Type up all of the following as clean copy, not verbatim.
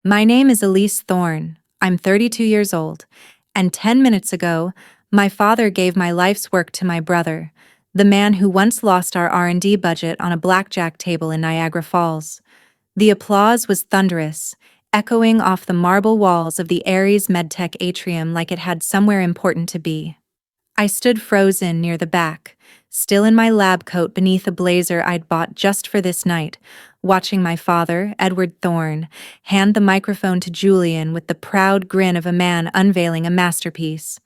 My name is Elise Thorne. I'm 32 years old, and 10 minutes ago, my father gave my life's work to my brother, the man who once lost our R&D budget on a blackjack table in Niagara Falls. The applause was thunderous, echoing off the marble walls of the Ares MedTech atrium like it had somewhere important to be. I stood frozen near the back, still in my lab coat beneath a blazer I'd bought just for this night, watching my father, Edward Thorne, hand the microphone to Julian with the proud grin of a man unveiling a masterpiece.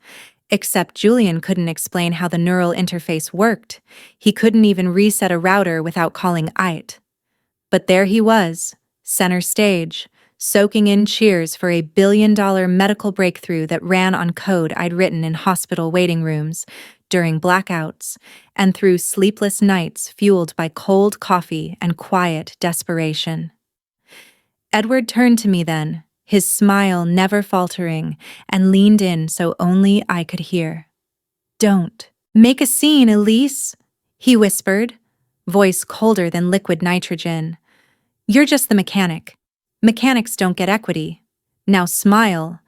Except Julian couldn't explain how the neural interface worked. He couldn't even reset a router without calling IT. But there he was, center stage, soaking in cheers for a billion-dollar medical breakthrough that ran on code I'd written in hospital waiting rooms, during blackouts, and through sleepless nights fueled by cold coffee and quiet desperation. Edward turned to me then, his smile never faltering, and leaned in so only I could hear. "Don't make a scene, Elise," he whispered, voice colder than liquid nitrogen. "You're just the mechanic. Mechanics don't get equity. Now smile,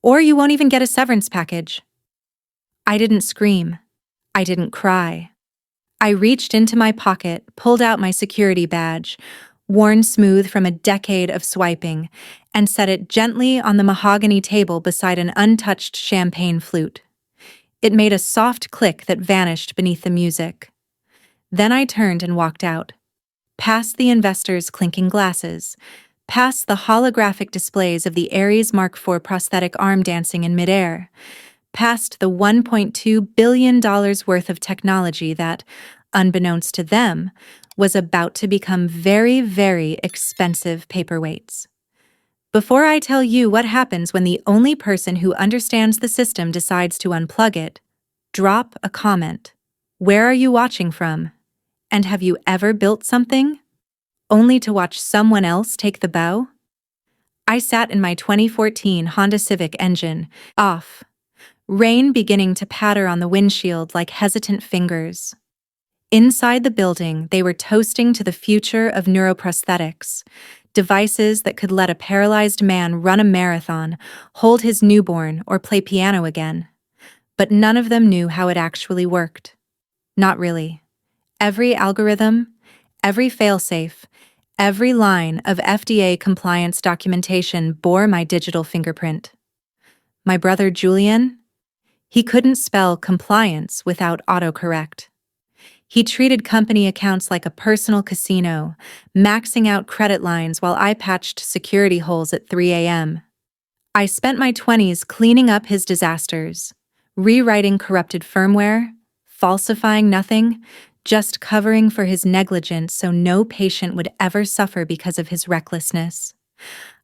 or you won't even get a severance package." I didn't scream. I didn't cry. I reached into my pocket, pulled out my security badge, worn smooth from a decade of swiping, and set it gently on the mahogany table beside an untouched champagne flute. It made a soft click that vanished beneath the music. Then I turned and walked out, past the investors' clinking glasses, past the holographic displays of the Ares Mark IV prosthetic arm dancing in midair, past the $1.2 billion worth of technology that, unbeknownst to them, was about to become very, very expensive paperweights. Before I tell you what happens when the only person who understands the system decides to unplug it, drop a comment. Where are you watching from? And have you ever built something only to watch someone else take the bow? I sat in my 2014 Honda Civic engine, off, rain beginning to patter on the windshield like hesitant fingers. Inside the building, they were toasting to the future of neuroprosthetics, devices that could let a paralyzed man run a marathon, hold his newborn, or play piano again. But none of them knew how it actually worked. Not really. Every algorithm, every failsafe, every line of FDA compliance documentation bore my digital fingerprint. My brother Julian? He couldn't spell compliance without autocorrect. He treated company accounts like a personal casino, maxing out credit lines while I patched security holes at 3 a.m. I spent my 20s cleaning up his disasters, rewriting corrupted firmware, falsifying nothing, just covering for his negligence so no patient would ever suffer because of his recklessness.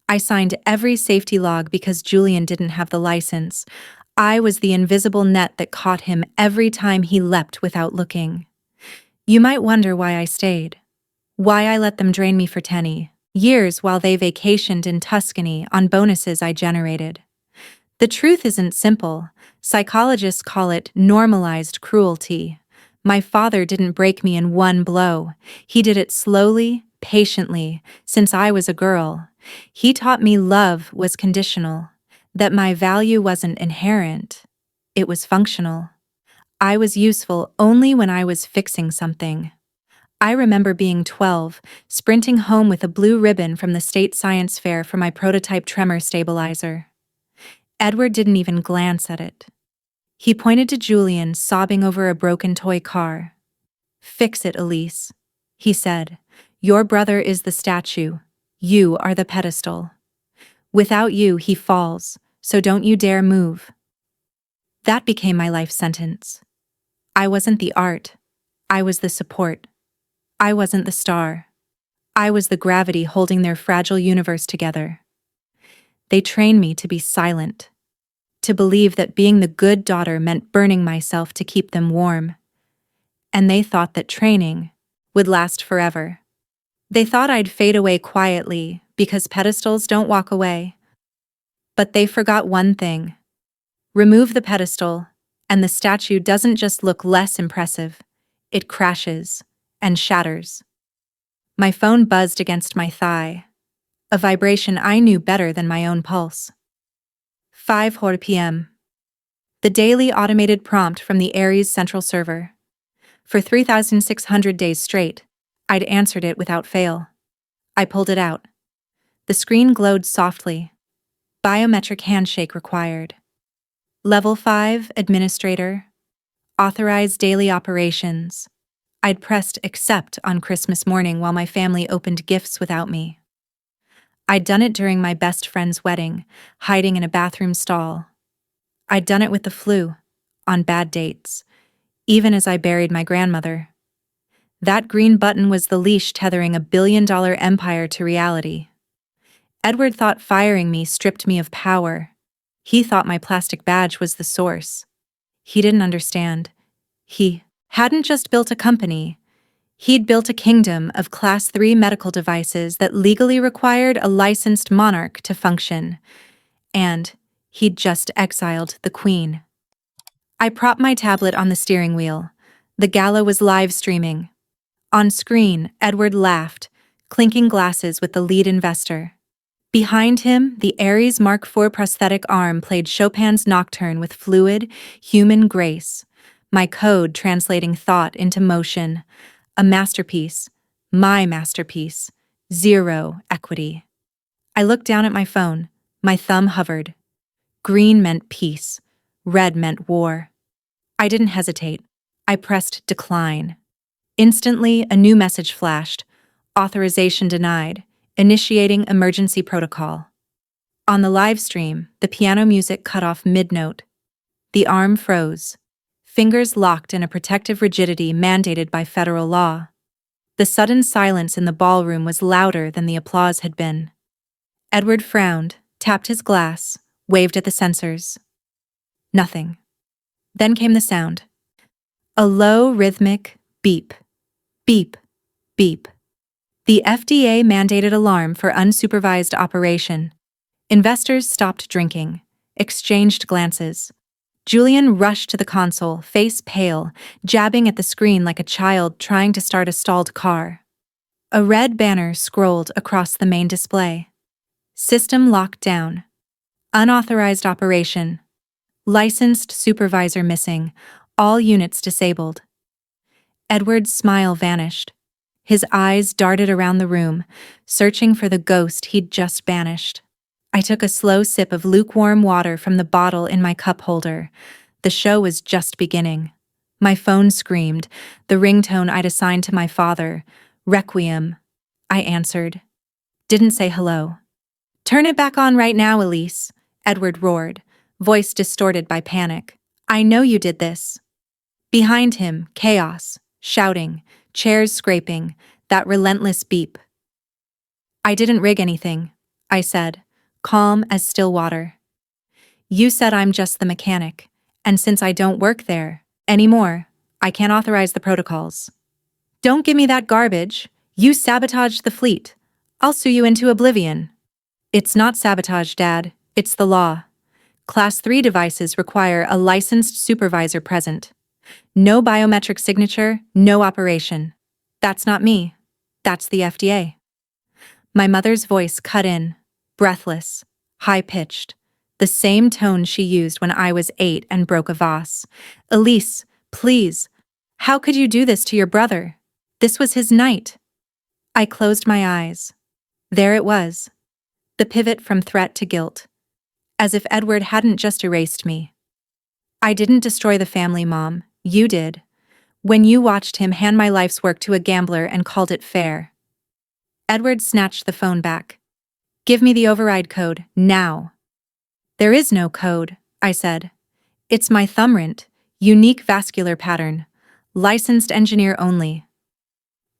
I signed every safety log because Julian didn't have the license. I was the invisible net that caught him every time he leapt without looking. You might wonder why I stayed. Why I let them drain me for 10 years while they vacationed in Tuscany on bonuses I generated. The truth isn't simple. Psychologists call it normalized cruelty. My father didn't break me in one blow. He did it slowly, patiently, since I was a girl. He taught me love was conditional, that my value wasn't inherent. It was functional. I was useful only when I was fixing something. I remember being 12, sprinting home with a blue ribbon from the state science fair for my prototype tremor stabilizer. Edward didn't even glance at it. He pointed to Julian sobbing over a broken toy car. "Fix it, Elise," he said. "Your brother is the statue. You are the pedestal. Without you, he falls, so don't you dare move." That became my life sentence. I wasn't the art. I was the support. I wasn't the star. I was the gravity holding their fragile universe together. They trained me to be silent, to believe that being the good daughter meant burning myself to keep them warm. And they thought that training would last forever. They thought I'd fade away quietly because pedestals don't walk away. But they forgot one thing. Remove the pedestal, and the statue doesn't just look less impressive, it crashes and shatters. My phone buzzed against my thigh. a vibration I knew better than my own pulse. 5:00 p.m. The daily automated prompt from the Aries central server. For 3,600 days straight, I'd answered it without fail. I pulled it out. The screen glowed softly. Biometric handshake required. Level 5, Administrator. Authorized daily operations. I'd pressed accept on Christmas morning while my family opened gifts without me. I'd done it during my best friend's wedding, hiding in a bathroom stall. I'd done it with the flu, on bad dates, even as I buried my grandmother. That green button was the leash tethering a billion-dollar empire to reality. Edward thought firing me stripped me of power. He thought my plastic badge was the source. He didn't understand. He hadn't just built a company. He'd built a kingdom of Class 3 medical devices that legally required a licensed monarch to function. And he'd just exiled the Queen. I propped my tablet on the steering wheel. The gala was live streaming. On screen, Edward laughed, clinking glasses with the lead investor. Behind him, the Aries Mark IV prosthetic arm played Chopin's Nocturne with fluid, human grace. My code translating thought into motion. A masterpiece. My masterpiece. Zero equity. I looked down at my phone. My thumb hovered. Green meant peace. Red meant war. I didn't hesitate. I pressed decline. Instantly, a new message flashed. Authorization denied. Initiating emergency protocol. On the live stream, the piano music cut off mid-note. The arm froze. Fingers locked in a protective rigidity mandated by federal law. The sudden silence in the ballroom was louder than the applause had been. Edward frowned, tapped his glass, waved at the sensors. Nothing. Then came the sound. A low, rhythmic beep, beep, beep. The FDA-mandated alarm for unsupervised operation. Investors stopped drinking, exchanged glances. Julian rushed to the console, face pale, jabbing at the screen like a child trying to start a stalled car. A red banner scrolled across the main display. System locked down. Unauthorized operation. Licensed supervisor missing. All units disabled. Edward's smile vanished. His eyes darted around the room, searching for the ghost he'd just banished. I took a slow sip of lukewarm water from the bottle in my cup holder. The show was just beginning. My phone screamed, the ringtone I'd assigned to my father. Requiem. I answered. Didn't say hello. Turn it back on right now, Elise, Edward roared, voice distorted by panic. I know you did this. Behind him, chaos, shouting, chairs scraping, that relentless beep. I didn't rig anything, I said, calm as still water. You said I'm just the mechanic, and since I don't work there anymore, I can't authorize the protocols. Don't give me that garbage. You sabotaged the fleet. I'll sue you into oblivion. It's not sabotage, Dad. It's the law. Class 3 devices require a licensed supervisor present. No biometric signature, no operation. That's not me. That's the FDA. My mother's voice cut in, breathless, high-pitched, the same tone she used when I was 8 and broke a vase. Elise, please, how could you do this to your brother? This was his night. I closed my eyes. There it was. The pivot from threat to guilt. As if Edward hadn't just erased me. I didn't destroy the family, Mom. You did. When you watched him hand my life's work to a gambler and called it fair. Edward snatched the phone back. Give me the override code, now. There is no code, I said. It's my thumbprint, unique vascular pattern, licensed engineer only.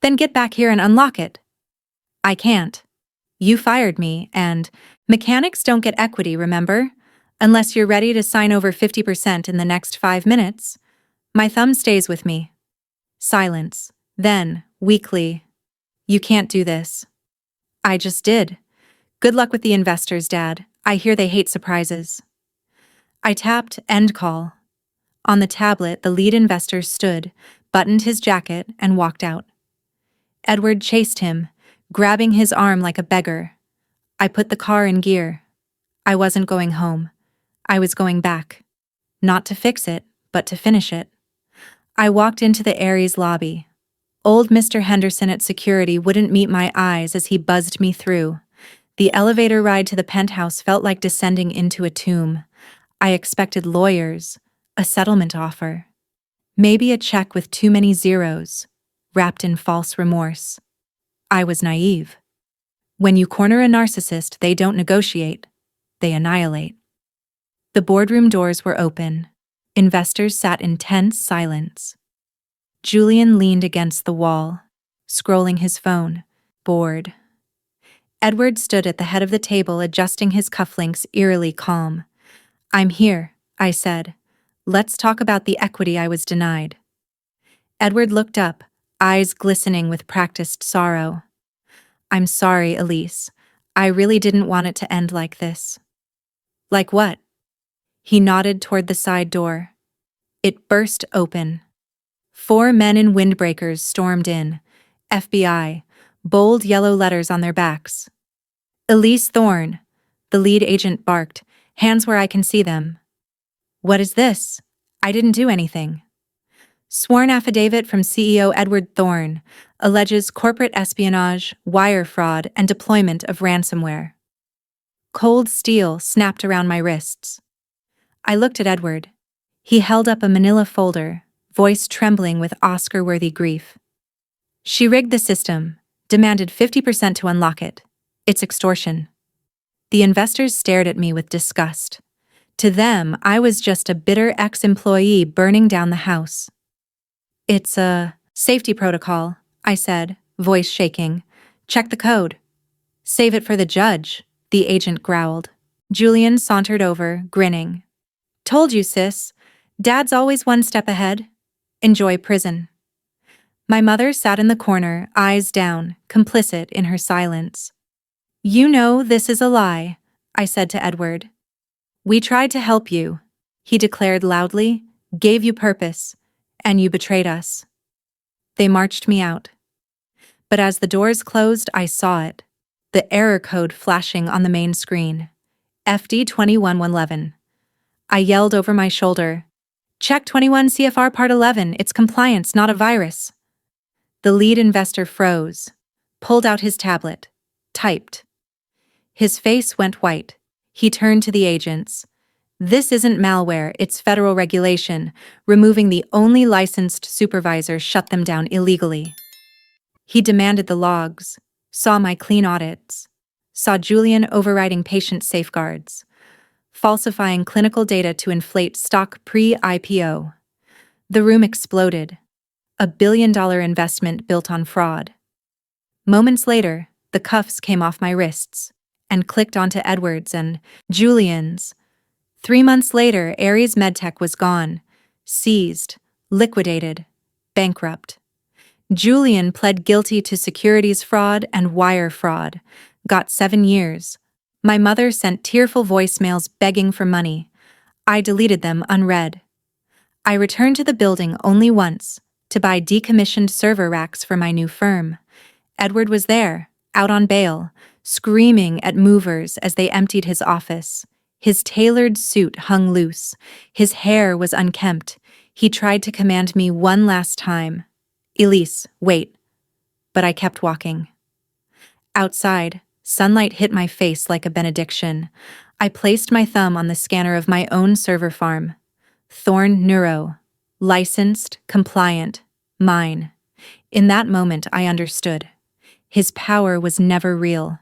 Then get back here and unlock it. I can't. You fired me, and mechanics don't get equity, remember? Unless you're ready to sign over 50% in the next 5 minutes. My thumb stays with me. Silence. Then, weakly, you can't do this. I just did. Good luck with the investors, Dad. I hear they hate surprises. I tapped end call. On the tablet, the lead investor stood, buttoned his jacket, and walked out. Edward chased him, grabbing his arm like a beggar. I put the car in gear. I wasn't going home. I was going back. Not to fix it, but to finish it. I walked into the Aries lobby. Old Mr. Henderson at security wouldn't meet my eyes as he buzzed me through. The elevator ride to the penthouse felt like descending into a tomb. I expected lawyers, a settlement offer. Maybe a check with too many zeros, wrapped in false remorse. I was naive. When you corner a narcissist, they don't negotiate, they annihilate. The boardroom doors were open. Investors sat in tense silence. Julian leaned against the wall, scrolling his phone, bored. Edward stood at the head of the table, adjusting his cufflinks, eerily calm. "I'm here," I said. "Let's talk about the equity I was denied." Edward looked up, eyes glistening with practiced sorrow. "I'm sorry, Elise. I really didn't want it to end like this." "Like what?" He nodded toward the side door. It burst open. 4 men in windbreakers stormed in. FBI, bold yellow letters on their backs. "Elise Thorne," the lead agent barked, "hands where I can see them." "What is this? I didn't do anything." Sworn affidavit from CEO Edward Thorne alleges corporate espionage, wire fraud, and deployment of ransomware. Cold steel snapped around my wrists. I looked at Edward. He held up a manila folder, voice trembling with Oscar-worthy grief. "She rigged the system, demanded 50% to unlock it. It's extortion." The investors stared at me with disgust. To them, I was just a bitter ex-employee burning down the house. "It's a safety protocol," I said, voice shaking. "Check the code." "Save it for the judge," the agent growled. Julian sauntered over, grinning. "Told you, sis. Dad's always one step ahead. Enjoy prison." My mother sat in the corner, eyes down, complicit in her silence. "You know this is a lie," I said to Edward. "We tried to help you," he declared loudly, "gave you purpose, and you betrayed us." They marched me out. But as the doors closed, I saw it. The error code flashing on the main screen. FD 21111. I yelled over my shoulder, "Check 21 CFR Part 11, it's compliance, not a virus." The lead investor froze, pulled out his tablet, typed. His face went white. He turned to the agents. "This isn't malware, it's federal regulation. Removing the only licensed supervisor shut them down illegally." He demanded the logs, saw my clean audits, saw Julian overriding patient safeguards, falsifying clinical data to inflate stock pre-IPO. The room exploded. A billion-dollar investment built on fraud. Moments later, the cuffs came off my wrists and clicked onto Edward's and Julian's. 3 months later, Aries MedTech was gone, seized, liquidated, bankrupt. Julian pled guilty to securities fraud and wire fraud, got 7 years. My mother sent tearful voicemails begging for money. I deleted them unread. I returned to the building only once, to buy decommissioned server racks for my new firm. Edward was there, out on bail, screaming at movers as they emptied his office. His tailored suit hung loose. His hair was unkempt. He tried to command me one last time. "Elise, wait." But I kept walking. Outside, sunlight hit my face like a benediction. I placed my thumb on the scanner of my own server farm. Thorne Neuro. Licensed, compliant, mine. In that moment, I understood. His power was never real.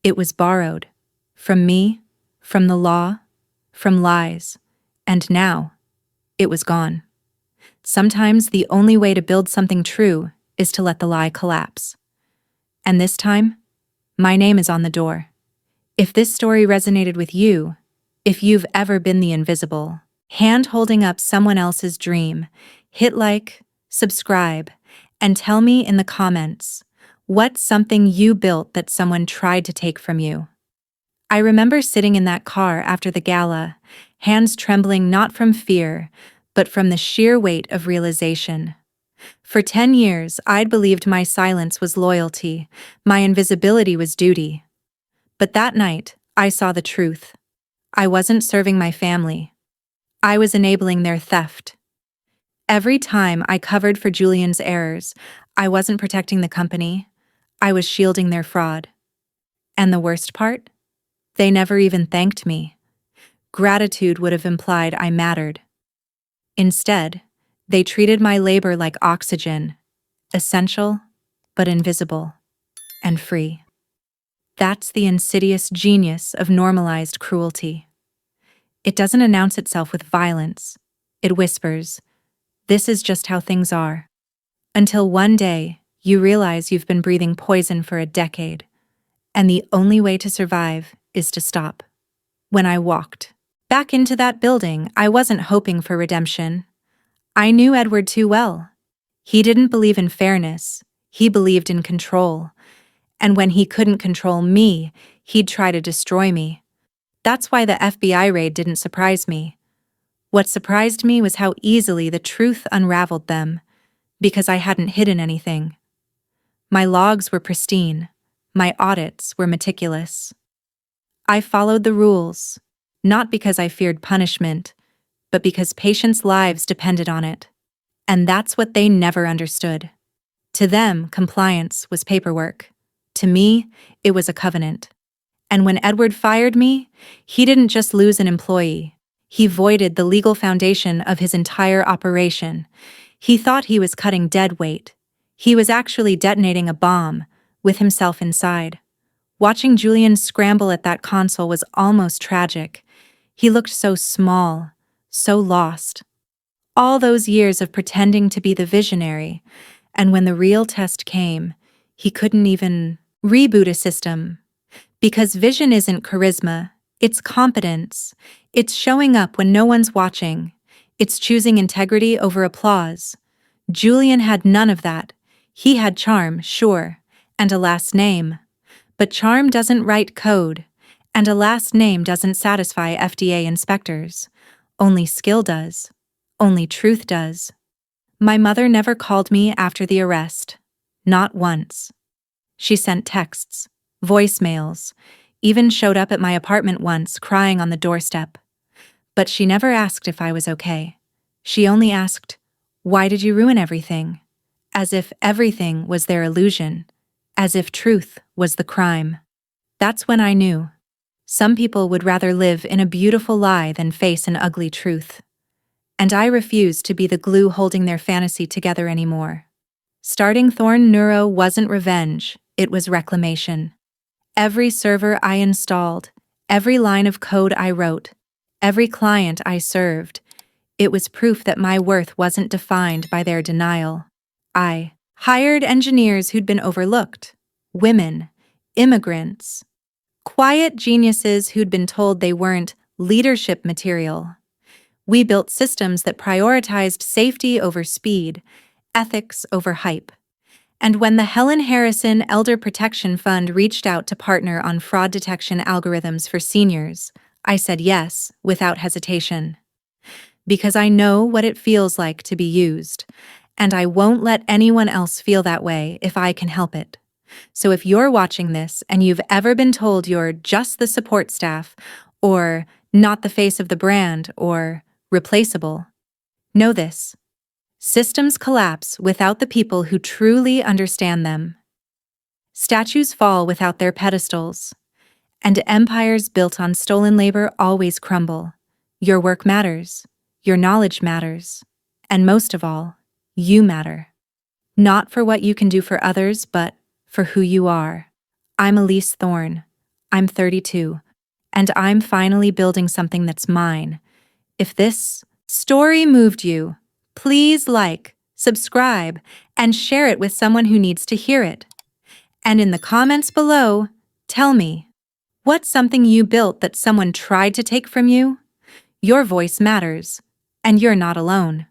It was borrowed. From me, from the law, from lies. And now, it was gone. Sometimes the only way to build something true is to let the lie collapse. And this time, my name is on the door. If this story resonated with you, if you've ever been the invisible, hand holding up someone else's dream, hit like, subscribe, and tell me in the comments, what's something you built that someone tried to take from you? I remember sitting in that car after the gala, hands trembling not from fear, but from the sheer weight of realization. For 10 years, I'd believed my silence was loyalty, my invisibility was duty. But that night, I saw the truth. I wasn't serving my family. I was enabling their theft. Every time I covered for Julian's errors, I wasn't protecting the company. I was shielding their fraud. And the worst part? They never even thanked me. Gratitude would have implied I mattered. Instead, they treated my labor like oxygen, essential, but invisible, and free. That's the insidious genius of normalized cruelty. It doesn't announce itself with violence. It whispers, "This is just how things are." Until one day, you realize you've been breathing poison for a decade, and the only way to survive is to stop. When I walked back into that building, I wasn't hoping for redemption. I knew Edward too well. He didn't believe in fairness. He believed in control. And when he couldn't control me, he'd try to destroy me. That's why the FBI raid didn't surprise me. What surprised me was how easily the truth unraveled them, because I hadn't hidden anything. My logs were pristine. My audits were meticulous. I followed the rules, not because I feared punishment, but because patients' lives depended on it. And that's what they never understood. To them, compliance was paperwork. To me, it was a covenant. And when Edward fired me, he didn't just lose an employee. He voided the legal foundation of his entire operation. He thought he was cutting dead weight. He was actually detonating a bomb, with himself inside. Watching Julian scramble at that console was almost tragic. He looked so small, so lost. All those years of pretending to be the visionary, and when the real test came, he couldn't even reboot a system. Because vision isn't charisma, it's competence. It's showing up when no one's watching. It's choosing integrity over applause. Julian had none of that. He had charm, sure, and a last name. But charm doesn't write code, and a last name doesn't satisfy FDA inspectors. Only skill does. Only truth does. My mother never called me after the arrest. Not once. She sent texts, voicemails, even showed up at my apartment once crying on the doorstep. But she never asked if I was okay. She only asked, "Why did you ruin everything?" As if everything was their illusion. As if truth was the crime. That's when I knew. Some people would rather live in a beautiful lie than face an ugly truth. And I refused to be the glue holding their fantasy together anymore. Starting Thorn Neuro wasn't revenge, it was reclamation. Every server I installed, every line of code I wrote, every client I served, it was proof that my worth wasn't defined by their denial. I hired engineers who'd been overlooked, women, immigrants, quiet geniuses who'd been told they weren't leadership material. We built systems that prioritized safety over speed, ethics over hype. And when the Helen Harrison Elder Protection Fund reached out to partner on fraud detection algorithms for seniors, I said yes, without hesitation. Because I know what it feels like to be used, and I won't let anyone else feel that way if I can help it. So if you're watching this and you've ever been told you're just the support staff, or not the face of the brand, or replaceable, know this. Systems collapse without the people who truly understand them. Statues fall without their pedestals. And empires built on stolen labor always crumble. Your work matters. Your knowledge matters. And most of all, you matter. Not for what you can do for others, but for who you are. I'm Elise Thorne. I'm 32. And I'm finally building something that's mine. If this story moved you, please like, subscribe, and share it with someone who needs to hear it. And in the comments below, tell me, what's something you built that someone tried to take from you? Your voice matters, and you're not alone.